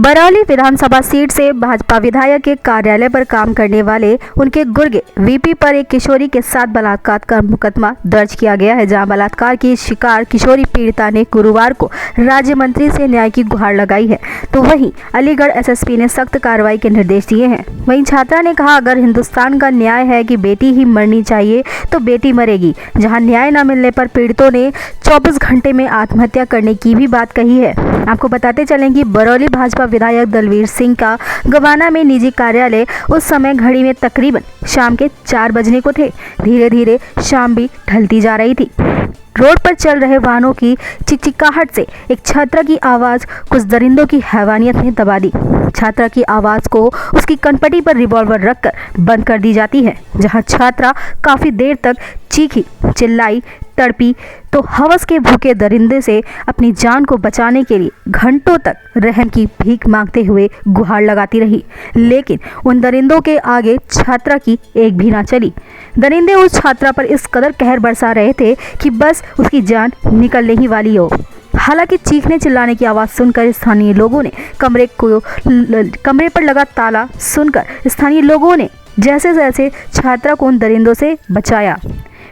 बरौली विधानसभा seat से भाजपा विधायक के कार्यालय पर काम करने वाले उनके गुर्गे वीपी पर एक किशोरी के साथ बलात्कार का मुकदमा दर्ज किया गया है, जहां बलात्कार की शिकार किशोरी पीड़िता ने गुरुवार को राज्य मंत्री से न्याय की गुहार लगाई है। तो वहीं अलीगढ़ एसएसपी ने सख्त कार्रवाई के निर्देश दिए हैं। वहीं छात्रा ने कहा, अगर हिंदुस्तान का न्याय है कि बेटी ही मरनी चाहिए तो बेटी मरेगी। जहां न्याय न मिलने पर पीड़ितों ने 24 घंटे में आत्महत्या करने की भी बात कही है। आपको बताते चलें कि बरौली भाजपा विधायक दलवीर सिंह का गवाना में निजी कार्यालय उस समय घड़ी में तकरीबन शाम के 4 बजने को थे। धीरे धीरे शाम भी ढलती जा रही थी। रोड पर चल रहे वाहनों की चिकचिकाहट से एक छात्रा की आवाज़ कुछ दरिंदों की हैवानियत ने दबा दी। छात्रा की आवाज़ को उसकी कनपटी पर रिवॉल्वर रखकर बंद कर दी जाती है। जहां छात्रा काफ़ी देर तक चीखी, चिल्लाई, तड़पी तो हवस के भूखे दरिंदे से अपनी जान को बचाने के लिए घंटों तक रहम की भीख मांगते हुए गुहार लगाती रही, लेकिन उन दरिंदों के आगे छात्रा की एक भी ना चली। दरिंदे उस छात्रा पर इस कदर कहर बरसा रहे थे कि बस उसकी जान निकलने ही वाली हो। हालांकि चीखने चिल्लाने की आवाज़ सुनकर स्थानीय लोगों ने कमरे पर लगा ताला सुनकर स्थानीय लोगों ने जैसे जैसे छात्रा को उन दरिंदों से बचाया।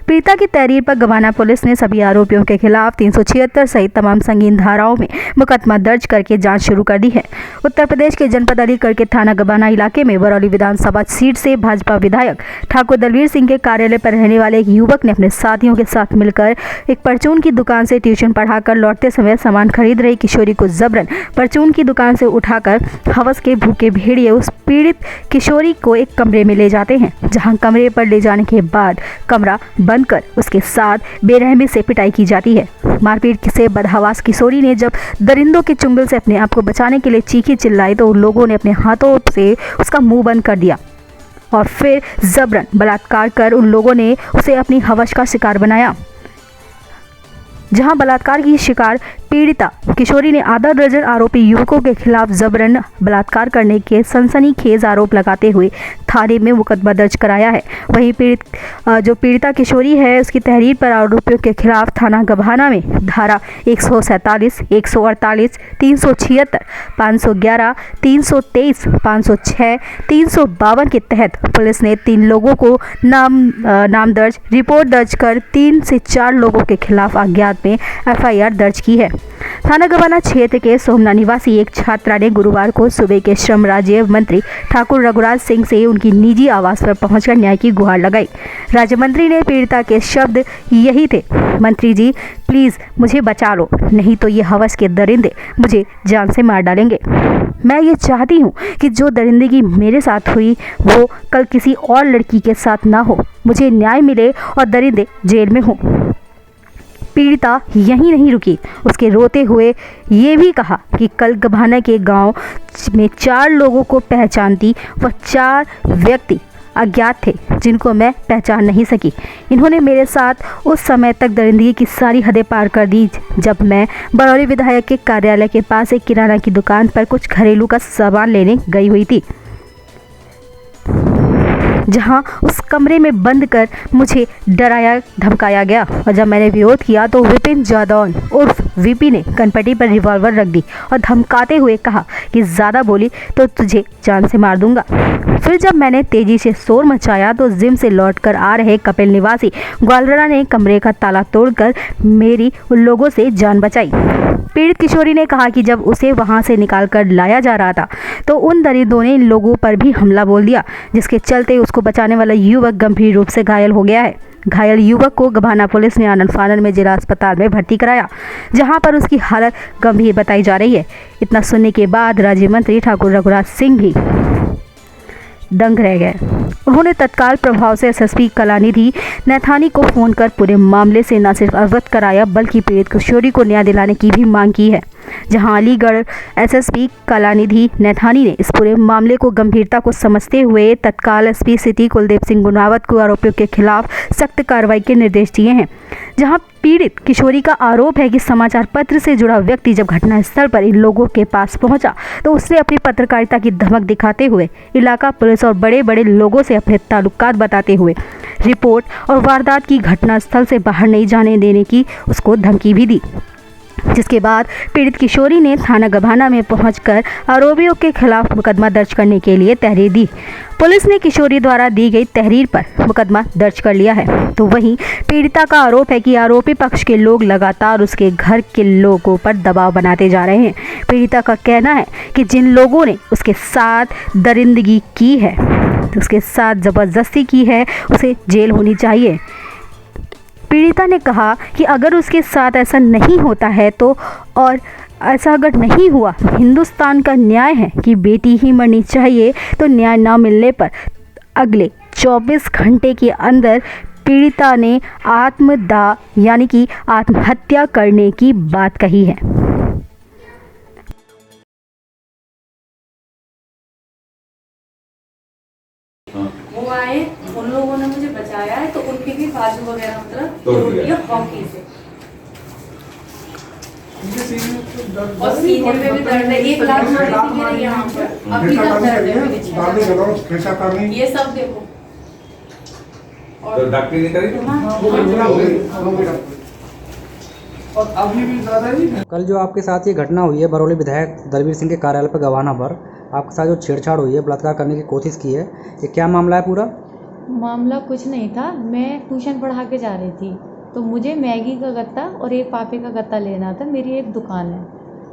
पीड़िता की तहरीर पर गवाना पुलिस ने सभी आरोपियों के खिलाफ 376 सहित तमाम संगीन धाराओं में मुकदमा दर्ज करके जांच शुरू कर दी है। उत्तर प्रदेश के जनपद अलीगढ़ के थाना गवाना इलाके में बरौली विधानसभा सीट से भाजपा विधायक ठाकुर दलवीर सिंह के कार्यालय पर रहने वाले एक युवक ने अपने साथियों के साथ मिलकर एक परचून की दुकान से ट्यूशन पढ़ाकर लौटते समय सामान खरीद रही किशोरी को जबरन परचून की दुकान से उठाकर हवस के भूखे भेड़िए उस पीड़ित किशोरी को एक कमरे में ले जाते हैं, जहाँ कमरे पर ले जाने के बाद कमरा कर उसके साथ बेरहमी से पिटाई की जाती है। मारपीट से बदहवास किशोरी ने जब दरिंदों के चुंगल से अपने आप को बचाने के लिए चीखी चिल्लाई तो उन लोगों ने अपने हाथों से उसका मुंह बंद कर दिया और फिर जबरन बलात्कार कर उन लोगों ने उसे अपनी हवस का शिकार बनाया। जहां बलात्कार की शिकार पीड़िता किशोरी ने आधा दर्जन आरोपी युवकों के खिलाफ जबरन बलात्कार करने के सनसनीखेज आरोप लगाते हुए थाने में मुकदमा दर्ज कराया है। वहीं पीड़िता किशोरी है, उसकी तहरीर पर आरोपियों के खिलाफ थाना गभाना में धारा 147, 148, 376, 511, 323, 506, 352 के तहत पुलिस ने 3 लोगों को नाम दर्ज रिपोर्ट दर्ज कर 3 से 4 लोगों के खिलाफ अज्ञात में एफआईआर दर्ज की है। थाना गवाना क्षेत्र के सोमना निवासी एक छात्रा ने गुरुवार को सुबह के श्रम राज्य मंत्री ठाकुर रघुराज सिंह से उनकी निजी आवास पर पहुंचकर न्याय की गुहार लगाई। राज्य मंत्री ने पीड़िता के शब्द यही थे, मंत्री जी प्लीज मुझे बचा लो, नहीं तो ये हवस के दरिंदे मुझे जान से मार डालेंगे। मैं ये चाहती हूँ कि जो दरिंदगी मेरे साथ हुई वो कल किसी और लड़की के साथ ना हो, मुझे न्याय मिले और दरिंदे जेल में हों। पीड़िता यहीं नहीं रुकी, उसके रोते हुए ये भी कहा कि कल गभाना के गांव में 4 लोगों को पहचानती, वह 4 व्यक्ति अज्ञात थे जिनको मैं पहचान नहीं सकी। इन्होंने मेरे साथ उस समय तक दरिंदगी की सारी हदें पार कर दी जब मैं बरौली विधायक के कार्यालय के पास एक किराना की दुकान पर कुछ घरेलू का सामान लेने गई हुई थी, जहां उस कमरे में बंद कर मुझे डराया धमकाया गया और जब मैंने विरोध किया तो विपिन जादौन उर्फ वीपी ने कनपटी पर रिवॉल्वर रख दी और धमकाते हुए कहा कि ज़्यादा बोली तो तुझे जान से मार दूंगा। फिर जब मैंने तेजी से शोर मचाया तो जिम से लौटकर आ रहे कपिल निवासी ग्वालरा ने कमरे का ताला तोड़कर मेरी उन लोगों से जान बचाई। पीड़ित किशोरी ने कहा कि जब उसे वहां से निकालकर लाया जा रहा था तो उन दरिंदों ने इन लोगों पर भी हमला बोल दिया, जिसके चलते उसको बचाने वाला युवक गंभीर रूप से घायल हो गया है। घायल युवक को गभाना पुलिस ने आनन फानन में जिला अस्पताल में भर्ती कराया, जहां पर उसकी हालत गंभीर बताई जा रही है। इतना सुनने के बाद राज्य मंत्री ठाकुर रघुराज सिंह भी दंग रह गए। उन्होंने तत्काल प्रभाव से एसएसपी कलानिधि नैथानी को फोन कर पूरे मामले से न सिर्फ अवगत कराया बल्कि पीड़ित किशोरी को न्याय दिलाने की भी मांग की है। जहां अलीगढ़ एसएसपी कलानिधि नैथानी ने इस पूरे मामले को गंभीरता को समझते हुए तत्काल एसपी सिटी कुलदीप सिंह गुनावत को आरोपियों के खिलाफ सख्त कार्रवाई के निर्देश दिए हैं। जहां पीड़ित किशोरी का आरोप है कि समाचार पत्र से जुड़ा व्यक्ति जब घटनास्थल पर इन लोगों के पास पहुंचा तो उसने अपनी पत्रकारिता की धमक दिखाते हुए इलाका पुलिस और बड़े बड़े लोगों से अपने ताल्लुकात बताते हुए रिपोर्ट और वारदात की घटनास्थल से बाहर नहीं जाने देने की उसको धमकी भी दी। जिसके बाद पीड़ित किशोरी ने थाना गभाना में पहुंचकर आरोपियों के खिलाफ मुकदमा दर्ज करने के लिए तहरीर दी। पुलिस ने किशोरी द्वारा दी गई तहरीर पर मुकदमा दर्ज कर लिया है। तो वहीं पीड़िता का आरोप है कि आरोपी पक्ष के लोग लगातार उसके घर के लोगों पर दबाव बनाते जा रहे हैं। पीड़िता का कहना है कि जिन लोगों ने उसके साथ दरिंदगी की है, उसके साथ ज़बरदस्ती की है, उसे जेल होनी चाहिए। पीड़िता ने कहा कि अगर उसके साथ ऐसा नहीं होता है तो, और ऐसा अगर नहीं हुआ तो हिंदुस्तान का न्याय है कि बेटी ही मरनी चाहिए। तो न्याय न मिलने पर अगले 24 घंटे के अंदर पीड़िता ने आत्मदाह यानी कि आत्महत्या करने की बात कही है। वो आए, उन लोगों ने मुझे बचाया है, तो उनके भी बाजू वगैरह मतलब तोड़ दिया हॉकी से, और सीने में भी दर्द है। 1 लाख मारी थी मेरे यहाँ पर, अभी तक दर्द है। ये सब देखो। और डॉक्टर ने करी और अभी भी ज्यादा ही। कल जो आपके साथ ये घटना हुई है बरौली विधायक दलबीर सिंह के कार्यालय पर गवाना पर, आपके साथ जो छेड़छाड़ हुई है, बलात्कार करने की कोशिश की है, ये क्या मामला है पूरा? मामला कुछ नहीं था। मैं ट्यूशन पढ़ा के जा रही थी, तो मुझे मैगी का गत्ता और एक पापे का गत्ता लेना था। मेरी एक दुकान है,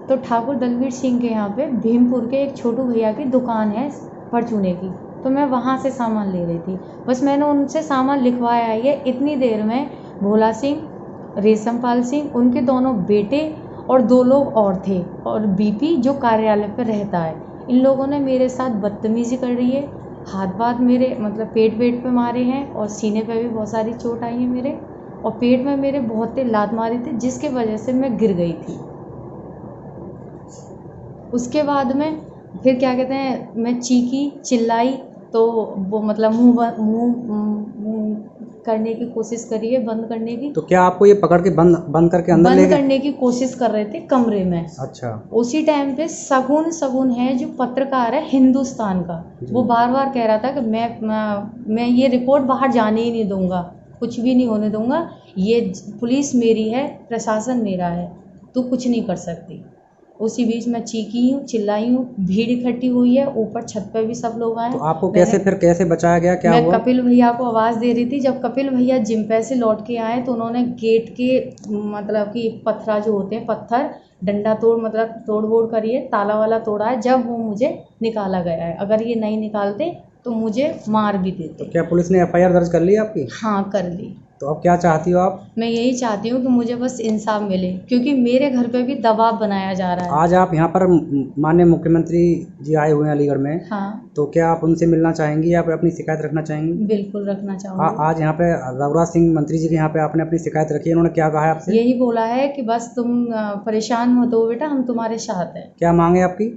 तो ठाकुर दलबीर सिंह के यहाँ पे भीमपुर के एक छोटू भैया की दुकान है परचूने की, तो मैं वहाँ से सामान ले रही थी। बस मैंने उनसे सामान लिखवाया है। ये इतनी देर में भोला सिंह, रेशमपाल सिंह, उनके दोनों बेटे और 2 लोग और थे, और बीपी जो कार्यालय पर रहता है, इन लोगों ने मेरे साथ बदतमीज़ी कर रही है। हाथ मेरे मतलब पेट पे मारे हैं, और सीने पे भी बहुत सारी चोट आई है मेरे, और पेट में मेरे बहुत तेज लात मारी थी, जिसके वजह से मैं गिर गई थी। उसके बाद में फिर क्या कहते हैं, मैं चीखी चिल्लाई, तो वो मतलब मुंह करने की कोशिश करी है, बंद करने की। तो क्या आपको ये पकड़ के बंद करके अंदर ले गए? बंद करने की कोशिश कर रहे थे कमरे में। अच्छा। उसी टाइम पे सगुन है जो पत्रकार है हिंदुस्तान का, वो बार बार कह रहा था कि मैं ये रिपोर्ट बाहर जाने ही नहीं दूंगा, कुछ भी नहीं होने दूंगा, ये पुलिस मेरी है, प्रशासन मेरा है, तू कुछ नहीं कर सकती। उसी बीच मैं चीखी हूँ, चिल्लाई हूँ, भीड़ इकट्ठी हुई है, ऊपर छत पे भी सब लोग आए। तो आपको कैसे बचाया गया, क्या हुआ? मैं कपिल भैया को आवाज़ दे रही थी। जब कपिल भैया जिम पे से लौट के आए, तो उन्होंने गेट के मतलब कि पत्थर जो होते हैं, पत्थर डंडा तोड़ मतलब तोड़ करिए, ताला वाला तोड़ा है, जब वो मुझे निकाला गया है। अगर ये नहीं निकालते तो मुझे मार भी देते। तो क्या पुलिस ने FIR दर्ज कर ली आपकी? हाँ, कर ली। तो अब क्या चाहती हो आप? मैं यही चाहती हूँ कि मुझे बस इंसाफ मिले, क्योंकि मेरे घर पे भी दबाव बनाया जा रहा है। आज आप यहाँ पर माननीय मुख्यमंत्री जी आए हुए हैं अलीगढ़ में। हाँ। तो क्या आप उनसे मिलना चाहेंगी या फिर अपनी शिकायत रखना चाहेंगी? बिल्कुल रखना चाहूँगी। आज यहाँ पे रघुराज सिंह मंत्री जी के यहाँ पे आपने अपनी शिकायत रखी है, उन्होंने क्या कहा है आपसे? यही बोला है कि बस तुम परेशान मत हो बेटा, हम तुम्हारे साथ हैं। क्या मांग है आपकी?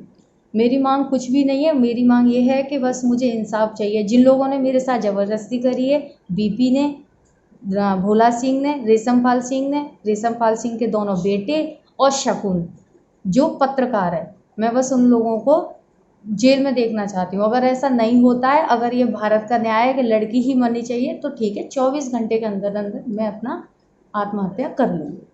मेरी मांग कुछ भी नहीं है। मेरी मांग ये है कि बस मुझे इंसाफ चाहिए। जिन लोगों ने मेरे साथ ज़बरदस्ती करी है, बीपी ने, भोला सिंह ने, रेशमपाल सिंह के दोनों बेटे और शकुन जो पत्रकार है, मैं बस उन लोगों को जेल में देखना चाहती हूँ। अगर ऐसा नहीं होता है, अगर ये भारत का न्याय है कि लड़की ही मरनी चाहिए, तो ठीक है, 24 घंटे के अंदर मैं अपना आत्महत्या कर लूँगी।